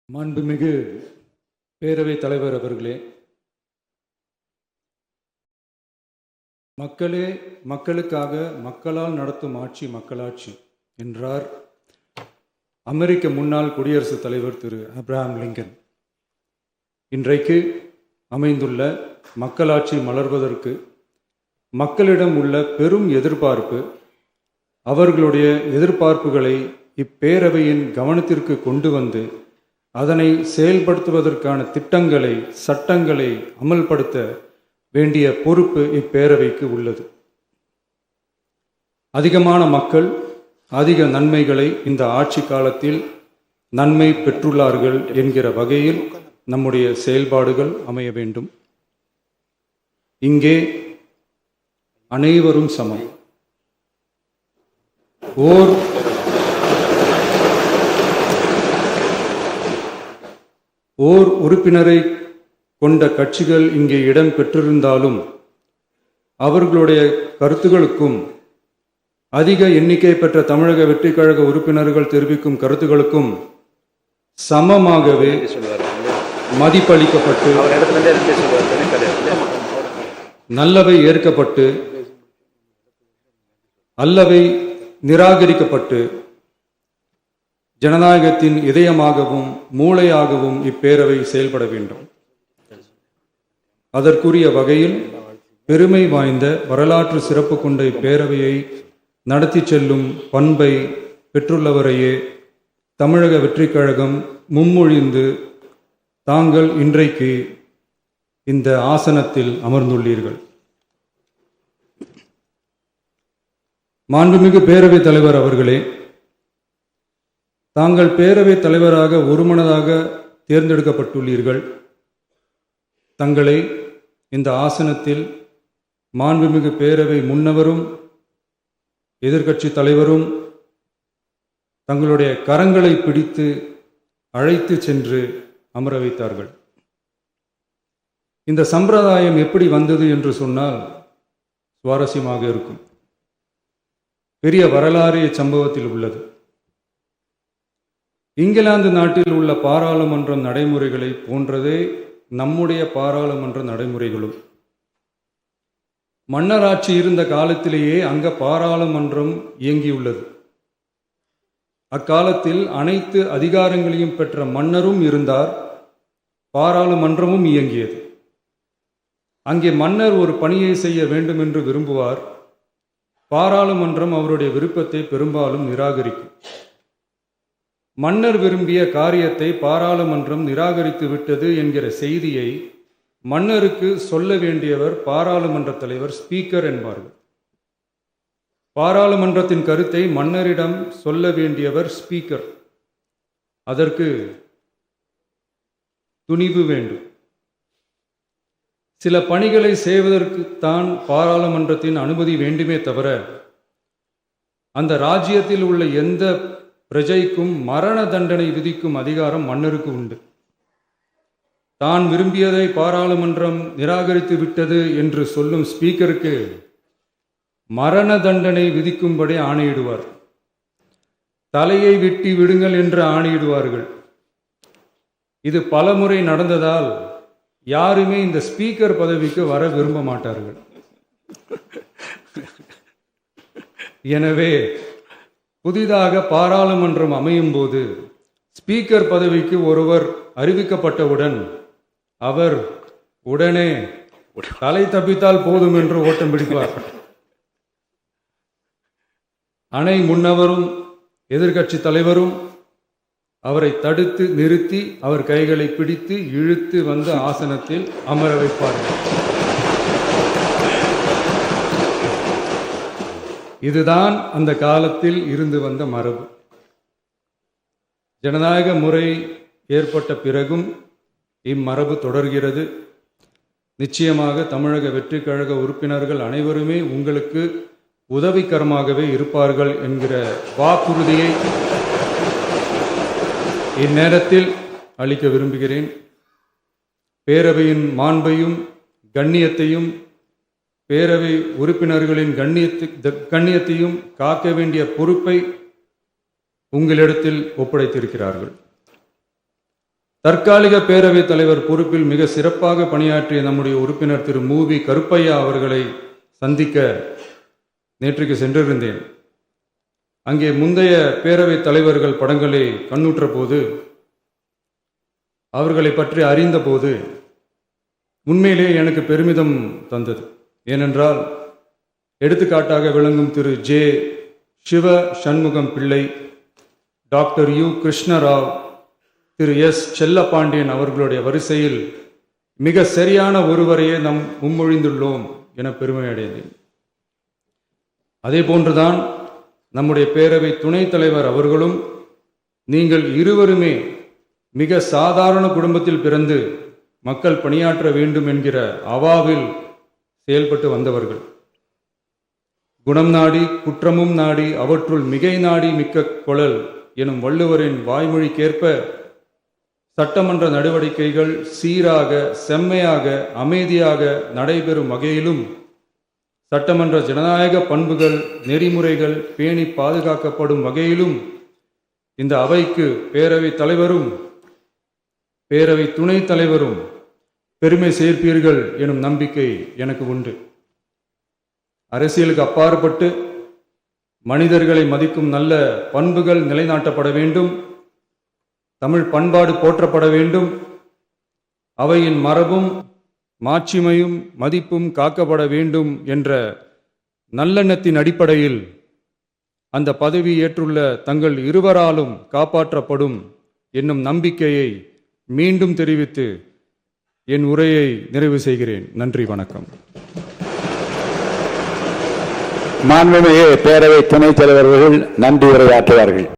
மாண்புமிகு பேரவைத் தலைவர் அவர்களே, மக்களே மக்களுக்காக மக்களால் நடத்தும் ஆட்சி மக்களாட்சி என்றார் அமெரிக்க முன்னாள் குடியரசுத் தலைவர் திரு ஆப்ரஹாம் லிங்கன். இன்றைக்கு அமைந்துள்ள மக்களாட்சி மலர்வதற்கு மக்களிடம் உள்ள பெரும் எதிர்பார்ப்பு, அவர்களுடைய எதிர்பார்ப்புகளை இப்பேரவையின் கவனத்திற்கு கொண்டு வந்து அதனை செயல்படுத்துவதற்கான திட்டங்களை, சட்டங்களை அமல்படுத்த வேண்டிய பொறுப்பு இப்பேரவைக்கு உள்ளது. அதிகமான மக்கள் அதிக நன்மைகளை இந்த ஆட்சி காலத்தில் நன்மை பெற்றுள்ளார்கள் என்கிற வகையில் நம்முடைய செயல்பாடுகள் அமைய வேண்டும். இங்கே அனைவரும் சமம். ஓர் உறுப்பினரை கொண்ட கட்சிகள் இங்கே இடம் பெற்றிருந்தாலும் அவர்களுடைய கருத்துகளுக்கும் அதிக எண்ணிக்கை பெற்ற தமிழக வெற்றி கழக உறுப்பினர்கள் தெரிவிக்கும் கருத்துகளுக்கும் சமமாகவே மதிப்பளிக்கப்பட்டு நல்லவை ஏற்கப்பட்டு அல்லவை நிராகரிக்கப்பட்டு ஜனநாயகத்தின் இதயமாகவும் மூளையாகவும் இப்பேரவை செயல்பட வேண்டும். அதற்குரிய வகையில் பெருமை வாய்ந்த வரலாற்று சிறப்பு கொண்ட இப்பேரவையை நடத்தி செல்லும் பண்பை பெற்றுள்ளவரையே தமிழக வெற்றி கழகம் முன்மொழிந்து தாங்கள் இன்றைக்கு இந்த ஆசனத்தில் அமர்ந்துள்ளீர்கள். மாண்புமிகு பேரவைத் தலைவர் அவர்களே, தாங்கள் பேரவைத் தலைவராக ஒருமனதாக தேர்ந்தெடுக்கப்பட்டுள்ளீர்கள். தங்களை இந்த ஆசனத்தில் மாண்புமிகு பேரவை முன்னவரும் எதிர்க்கட்சி தலைவரும் தங்களுடைய கரங்களை பிடித்து அழைத்து சென்று அமர வைத்தார்கள். இந்த சம்பிரதாயம் எப்படி வந்தது என்று சொன்னால் சுவாரஸ்யமாக இருக்கும். பெரிய வரலாறு சம்பவத்தில் உள்ளது. இங்கிலாந்து நாட்டில் உள்ள பாராளுமன்ற நடைமுறைகளை போன்றதே நம்முடைய பாராளுமன்ற நடைமுறைகளும். மன்னராட்சி இருந்த காலத்திலேயே அங்க பாராளுமன்றம் இயங்கியுள்ளது. அக்காலத்தில் அனைத்து அதிகாரங்களையும் பெற்ற மன்னரும் இருந்தார், பாராளுமன்றமும் இயங்கியது. அங்கே மன்னர் ஒரு பணியை செய்ய வேண்டும் என்று விரும்புவார், பாராளுமன்றம் அவருடைய விருப்பத்தை பெரும்பாலும் நிராகரிக்கும். மன்னர் விரும்பிய காரியத்தை பாராளுமன்றம் நிராகரித்து விட்டது என்கிற செய்தியை மன்னருக்கு சொல்ல வேண்டியவர் பாராளுமன்ற தலைவர், ஸ்பீக்கர் என்பார்கள். பாராளுமன்றத்தின் கருத்தை மன்னரிடம் சொல்ல வேண்டியவர் ஸ்பீக்கர். அதற்கு துணிவு வேண்டும். சில பணிகளை செய்வதற்குத்தான் பாராளுமன்றத்தின் அனுமதி வேண்டுமே தவிர அந்த ராஜ்யத்தில் உள்ள எந்த பிரஜைக்கும் மரண தண்டனை விதிக்கும் அதிகாரம் மன்னருக்கு உண்டு. தான் விரும்பியதை பாராளுமன்றம் நிராகரித்து விட்டது என்று சொல்லும் ஸ்பீக்கருக்கு மரண தண்டனை விதிக்கும்படி ஆணையிடுவார். தலையை வெட்டி விடுங்கள் என்று ஆணையிடுவார்கள். இது பலமுறை நடந்ததால் யாருமே இந்த ஸ்பீக்கர் பதவிக்கு வர விரும்ப மாட்டார்கள். எனவே புதிதாக பாராளுமன்றம் அமையும் போது ஸ்பீக்கர் பதவிக்கு ஒருவர் அறிவிக்கப்பட்டவுடன் அவர் உடனே தலை தப்பித்தால் போதும் என்று ஓட்டம் பிடிப்பார். அணை முன்னவரும் எதிர்க்கட்சி தலைவரும் அவரை தடுத்து நிறுத்தி அவர் கைகளை பிடித்து இழுத்து வந்து ஆசனத்தில் அமர வைப்பார்கள். இதுதான் அந்த காலத்தில் இருந்து வந்த மரபு. ஜனநாயக முறை ஏற்பட்ட பிறகும் இம்மரபு தொடர்கிறது. நிச்சயமாக தமிழக வெற்றி கழக உறுப்பினர்கள் அனைவருமே உங்களுக்கு உதவிகரமாகவே இருப்பார்கள் என்கிற வாக்குறுதியை இந்நேரத்தில் அளிக்க விரும்புகிறேன். பேரவையின் மாண்பையும் கண்ணியத்தையும் பேரவை உறுப்பினர்களின் கண்ணியத்தையும் காக்க வேண்டிய பொறுப்பை உங்களிடத்தில் ஒப்படைத்திருக்கிறார்கள். தற்காலிக பேரவைத் தலைவர் பொறுப்பில் மிக சிறப்பாக பணியாற்றிய நம்முடைய உறுப்பினர் திரு மூவி கருப்பையா அவர்களை சந்திக்க நேற்றுக்கு சென்றிருந்தேன். அங்கே முந்தைய பேரவைத் தலைவர்கள் படங்களை கண்ணுற்ற போது, அவர்களை பற்றி அறிந்தபோது உண்மையிலே எனக்கு பெருமிதம் தந்தது. ஏனென்றால் எடுத்துக்காட்டாக விளங்கும் திரு ஜே சிவ சண்முகம் பிள்ளை, டாக்டர் யு கிருஷ்ணராவ், திரு எஸ் செல்லப்பாண்டியன் அவர்களுடைய வரிசையில் மிக சரியான ஒருவரையே நாம் முன்மொழிந்துள்ளோம் என பெருமை அடைந்தேன். அதே போன்றுதான் நம்முடைய பேரவை துணைத் தலைவர் அவர்களும் நீங்கள் இருவருமே மிக சாதாரண குடும்பத்தில் பிறந்து மக்கள் பணியாற்ற வேண்டும் என்கிற அவாவில் செயல்பட்டு வந்தவர்கள். குணம் நாடி குற்றமும் நாடி அவற்றுள் மிகை நாடி மிக்க கொளல் எனும் வள்ளுவரின் வாய்மொழிக்கேற்ப சட்டமன்ற நடவடிக்கைகள் சீராக, செம்மையாக, அமைதியாக நடைபெறும் வகையிலும் சட்டமன்ற ஜனநாயக பண்புகள், நெறிமுறைகள் பேணி பாதுகாக்கப்படும் வகையிலும் இந்த அவைக்கு பேரவைத் தலைவரும் பேரவை துணைத் தலைவரும் பெருமை சேர்ப்பீர்கள் எனும் நம்பிக்கை எனக்கு உண்டு. அரசியலுக்கு அப்பாற்பட்டு மனிதர்களை மதிக்கும் நல்ல பண்புகள் நிலைநாட்டப்பட வேண்டும். தமிழ் பண்பாடு போற்றப்பட வேண்டும். அவையின் மரபும் மாட்சிமையும் மதிப்பும் காக்கப்பட வேண்டும் என்ற நல்லெண்ணத்தின் அடிப்படையில் அந்த பதவி ஏற்றுள்ள தங்கள் இருவராலும் காப்பாற்றப்படும் என்னும் நம்பிக்கையை மீண்டும் தெரிவித்து என் உரையை நிறைவு செய்கிறேன். நன்றி, வணக்கம். மாண்புமிகு பேரவை துணைத் தலைவர்கள் நன்றி உரையாற்றுவார்கள்.